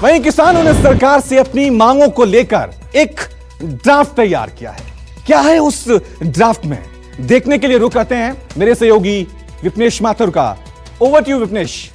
वहीं किसानों ने सरकार से अपनी मांगों को लेकर एक ड्राफ्ट तैयार किया है। क्या है उस ड्राफ्ट में, देखने के लिए रुक करते हैं मेरे सहयोगी विपनेश माथुर का। Over to you Vipnesh.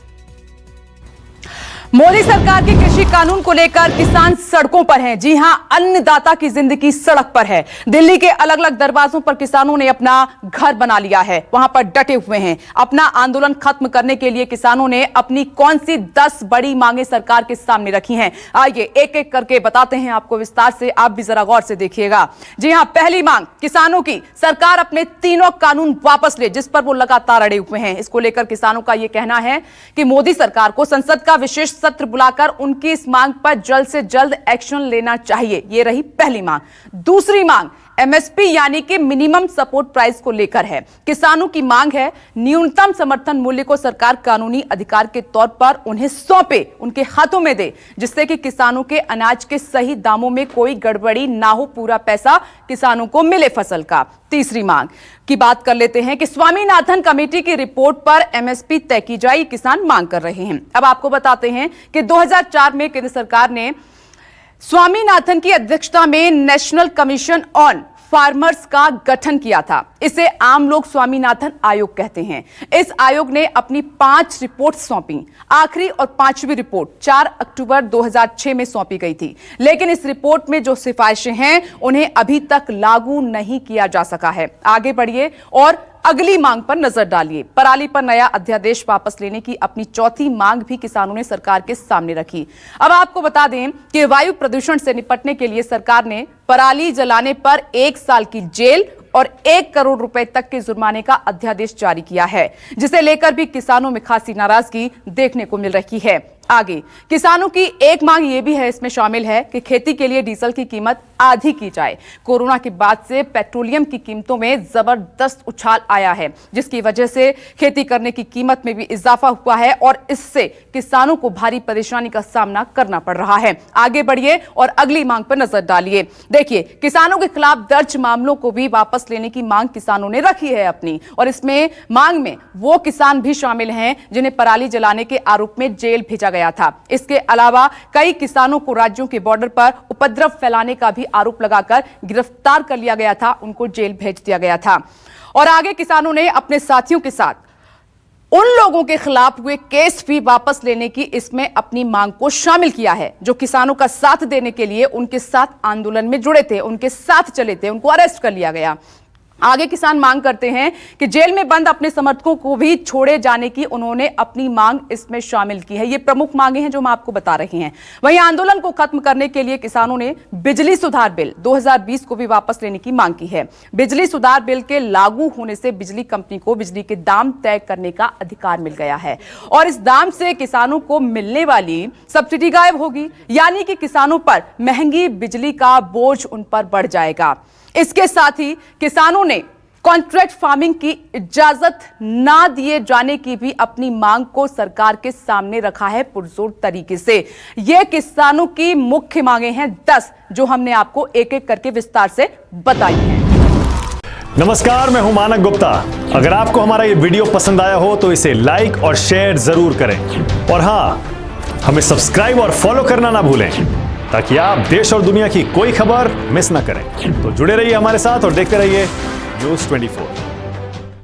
Modi सरकार के कृषि कानून को लेकर किसान सड़कों पर हैं। जी हां, अन्नदाता की जिंदगी सड़क पर है। दिल्ली के अलग अलग दरवाजों पर किसानों ने अपना घर बना लिया है, वहां पर डटे हुए हैं। अपना आंदोलन खत्म करने के लिए किसानों ने अपनी कौन सी 10 बड़ी मांगे सरकार के सामने रखी हैं, आइए एक एक करके बताते हैं आपको विस्तार से। आप भी जरा गौर से देखिएगा। जी हां, पहली मांग किसानों की, सरकार अपने तीनों कानून वापस ले, जिस पर वो लगातार अड़े हुए हैं। इसको लेकर किसानों का यह कहना है कि मोदी सरकार को संसद का विशेष सत्र बुलाकर उनकी इस मांग पर जल्द से जल्द एक्शन लेना चाहिए। यह रही पहली मांग। दूसरी मांग एमएसपी यानी कि मिनिमम सपोर्ट प्राइस को लेकर है। किसानों की मांग है न्यूनतम समर्थन मूल्य को सरकार कानूनी अधिकार के तौर पर उन्हें सौंपे, उनके हाथों में दे, जिससे कि किसानों के अनाज के सही दामों में कोई गड़बड़ी ना हो, पूरा पैसा किसानों को मिले फसल का। तीसरी मांग की बात कर लेते हैं कि स्वामीनाथन कमेटी की रिपोर्ट पर एमएसपी तय की जाए, किसान मांग कर रहे हैं। अब आपको बताते हैं कि 2004 में केंद्र सरकार ने स्वामीनाथन की अध्यक्षता में नेशनल कमीशन ऑन फार्मर्स का गठन किया था। इसे आम लोग स्वामीनाथन आयोग कहते हैं। इस आयोग ने अपनी 5 रिपोर्ट सौंपी। आखिरी और 5वीं रिपोर्ट 4 अक्टूबर 2006 में सौंपी गई थी, लेकिन इस रिपोर्ट में जो सिफारिशें हैं उन्हें अभी तक लागू नहीं किया जा सका है। आगे बढ़िए और अगली मांग पर नजर डालिए। पराली पर नया अध्यादेश वापस लेने की अपनी चौथी मांग भी किसानों ने सरकार के सामने रखी। अब आपको बता दें कि वायु प्रदूषण से निपटने के लिए सरकार ने पराली जलाने पर 1 साल की जेल और 1 करोड़ रुपए तक के जुर्माने का अध्यादेश जारी किया है, जिसे लेकर भी किसानों में खासी नाराजगी देखने को मिल रही है। आगे किसानों की एक मांग यह भी है, इसमें शामिल है कि खेती के लिए डीजल की कीमत आधी की जाए। कोरोना के बाद से पेट्रोलियम की कीमतों में जबरदस्त उछाल आया है, जिसकी वजह से खेती करने की कीमत में भी इजाफा हुआ है और इससे किसानों को भारी परेशानी का सामना करना पड़ रहा है। आगे बढ़िए और अगली मांग पर नजर डालिए। देखिए, किसानों के खिलाफ दर्ज मामलों को भी वापस लेने की मांग किसानों ने रखी है अपनी, और इसमें मांग में वो किसान भी शामिल हैं जिन्हें पराली जलाने के आरोप में जेल भेजा गया था। इसके अलावा कई किसानों को राज्यों के बॉर्डर पर उपद्रव फैलाने का भी आरोप लगाकर गिरफ्तार कर लिया गया था, उनको जेल भेज दिया गया था। और आगे किसानों ने अपने साथियों के साथ उन लोगों के खिलाफ हुए केस भी वापस लेने की इसमें अपनी मांग को शामिल किया है, जो किसानों का साथ देने के लिए उनके साथ आंदोलन में जुड़े थे, उनके साथ चले थे, उनको अरेस्ट कर लिया गया। आगे किसान मांग करते हैं कि जेल में बंद अपने समर्थकों को भी छोड़े जाने की उन्होंने अपनी मांग इसमें शामिल की है। ये प्रमुख मांगे हैं जो हम आपको बता रहे हैं। वहीं आंदोलन को खत्म करने के लिए किसानों ने बिजली सुधार बिल 2020 को भी वापस लेने की मांग की है। बिजली सुधार बिल के लागू होने से बिजली कंपनी को बिजली के दाम तय करने का अधिकार मिल गया है और इस दाम से किसानों को मिलने वाली सब्सिडी गायब होगी, यानी कि किसानों पर महंगी बिजली का बोझ उन पर बढ़ जाएगा। इसके साथ ही किसानों ने कॉन्ट्रैक्ट फार्मिंग की इजाजत ना दिए जाने की भी अपनी मांग को सरकार के सामने रखा है पुरजोर तरीके से। ये किसानों की मुख्य मांगे हैं 10, जो हमने आपको एक एक करके विस्तार से बताई हैं। नमस्कार, मैं हूं मानक गुप्ता। अगर आपको हमारा ये वीडियो पसंद आया हो तो इसे लाइक और शेयर जरूर करें, और हां, हमें सब्सक्राइब और फॉलो करना ना भूलें, ताकि आप देश और दुनिया की कोई खबर मिस ना करें। तो जुड़े रहिए हमारे साथ और देखते रहिए न्यूज़ 24।